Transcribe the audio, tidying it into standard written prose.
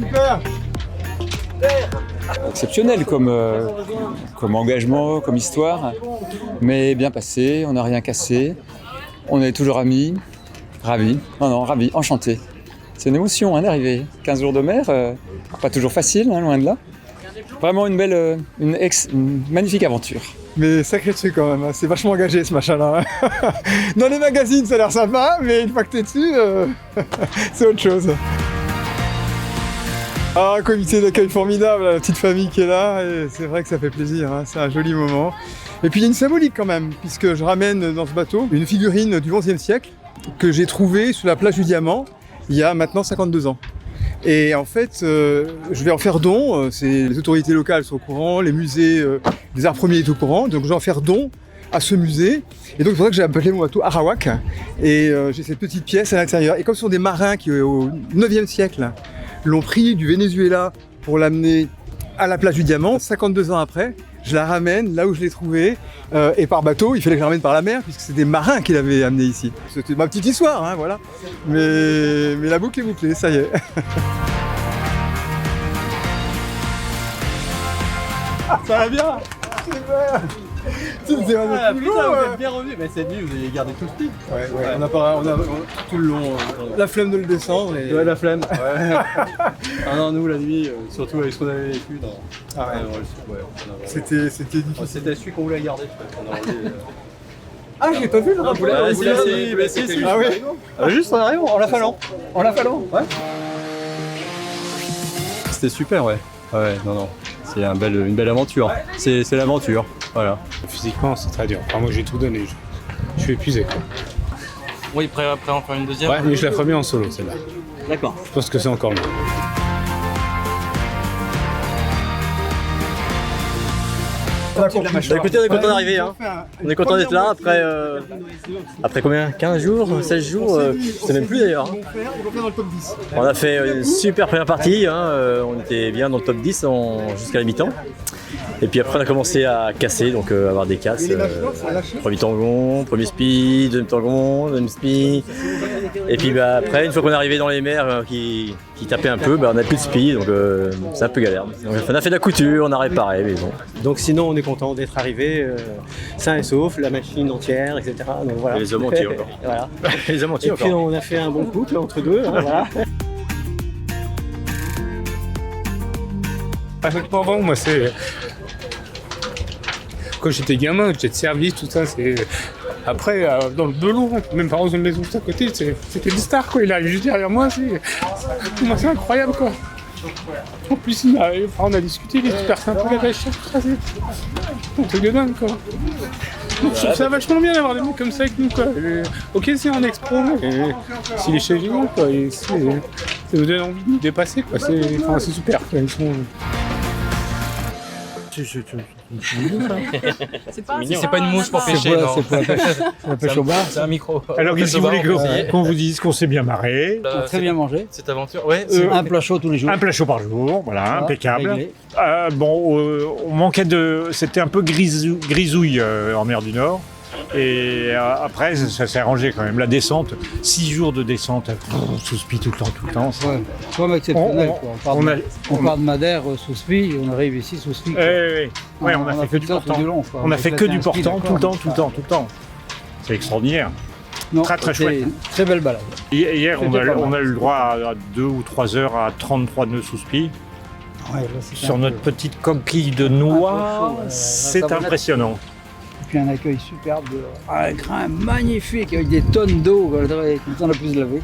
super. Exceptionnel comme engagement, comme histoire, mais bien passé, on n'a rien cassé, on est toujours amis, ravis, ravis, enchantés. C'est une émotion d'arriver, 15 jours de mer, pas toujours facile, loin de là. Vraiment une magnifique aventure. Mais sacré dessus quand même, c'est vachement engagé ce machin-là. Dans les magazines ça a l'air sympa, mais une fois que t'es dessus, c'est autre chose. Ah, comité d'accueil formidable, la petite famille qui est là, et c'est vrai que ça fait plaisir, c'est un joli moment. Et puis il y a une symbolique quand même, puisque je ramène dans ce bateau une figurine du XIe siècle que j'ai trouvée sur la plage du Diamant il y a maintenant 52 ans. Et en fait, je vais en faire don, les autorités locales sont au courant, les musées des arts premiers sont au courant, donc je vais en faire don à ce musée. Et donc c'est pour ça que j'ai appelé mon bateau Arawak, et j'ai cette petite pièce à l'intérieur. Et comme ce sont des marins qui au 9e siècle l'ont pris du Venezuela pour l'amener à la plage du Diamant, 52 ans après, je la ramène là où je l'ai trouvée, et par bateau, il fallait que je la ramène par la mer, puisque c'est des marins qui l'avaient amenée ici. C'était ma petite histoire, voilà. Mais la boucle est bouclée, ça y est. Ça va bien? Super! Putain, vous êtes bien revenu, mais cette nuit vous avez gardé tout le speed. Ouais. On a tout le long la flemme de le descendre. Et... Ouais, la flemme. Ouais. Ah non, nous la nuit, surtout avec ce qu'on avait vécu. C'était difficile. C'était celui qu'on voulait garder. Ah, j'ai pas vu le rapport. Si. Ah oui. Juste en arrivant, en la falant. Ouais. C'était super, ouais. Ouais, non. C'est une belle aventure. C'est l'aventure, voilà. Physiquement, c'est très dur. Enfin, moi, j'ai tout donné. Je suis épuisé, quoi. Oui, après en faire une deuxième. Ouais, mais je la ferai bien en solo, celle-là. D'accord. Je pense que c'est encore mieux. Écoutez, on est content d'arriver. On est content d'être là après combien? 15 jours, 16 jours, je sais même plus d'ailleurs. Ils vont faire dans le top 10. On a fait une super première partie, on était bien dans le top 10 jusqu'à la mi-temps. Et puis après on a commencé à casser, donc avoir des casses. Premier tangon, premier speed, deuxième tangon, deuxième speed. Et puis après, une fois qu'on est arrivé dans les mers qui tapaient un peu, on n'a plus de speed, donc c'est un peu galère. Donc, on a fait de la couture, on a réparé, mais bon. Donc sinon on est content d'être arrivé sain et sauf, la machine entière, etc. Donc, voilà. Et les hommes entiers encore. Voilà. Les hommes entiers Et puis encore. on a fait un bon couple entre deux. Voilà. Honnêtement, bon, moi, c'est... Quand j'étais gamin, j'étais de service, tout ça, c'est... Après, dans le Belon, même par exemple, une maison juste à côté, c'était des stars, quoi. Il arrive juste derrière moi, c'est incroyable, quoi. En plus, on a discuté, il est super sympa, la vache, tout ça, c'est un truc de dingue, quoi. Donc, je trouve ça vachement bien d'avoir des mecs comme ça avec nous, quoi. Ok, c'est un ex-pro, mais s'il est chez nous, quoi, ça nous donne envie de nous dépasser, quoi. C'est super, quoi. Ils sont... C'est pas une mouche pour pêcher, non. C'est la pêche au bar. C'est un micro. Alors qu'est-ce que vous voulez qu'on vous dise qu'on s'est bien marré? Très bien mangé. Cette aventure, ouais. Un plat chaud tous les jours. Un plat chaud par jour, voilà, impeccable. On manquait de... C'était un peu grisouille en mer du Nord. Et après, ça s'est arrangé quand même. La descente, 6 jours de descente, sous spi tout le temps. Ouais, c'est quand même exceptionnel. On part de Madère sous spi, on arrive ici sous spi. Ouais, on a fait que du portant. On a fait que du portant tout le temps. C'est extraordinaire. Non, très chouette. Très belle balade. Hier, on a eu le droit à 2 ou 3 heures à 33 nœuds sous spi. Ouais, là, sur notre petite coquille de noix, c'est impressionnant. Et puis un accueil superbe, un grain magnifique avec des tonnes d'eau, comme ça on a pu se laver.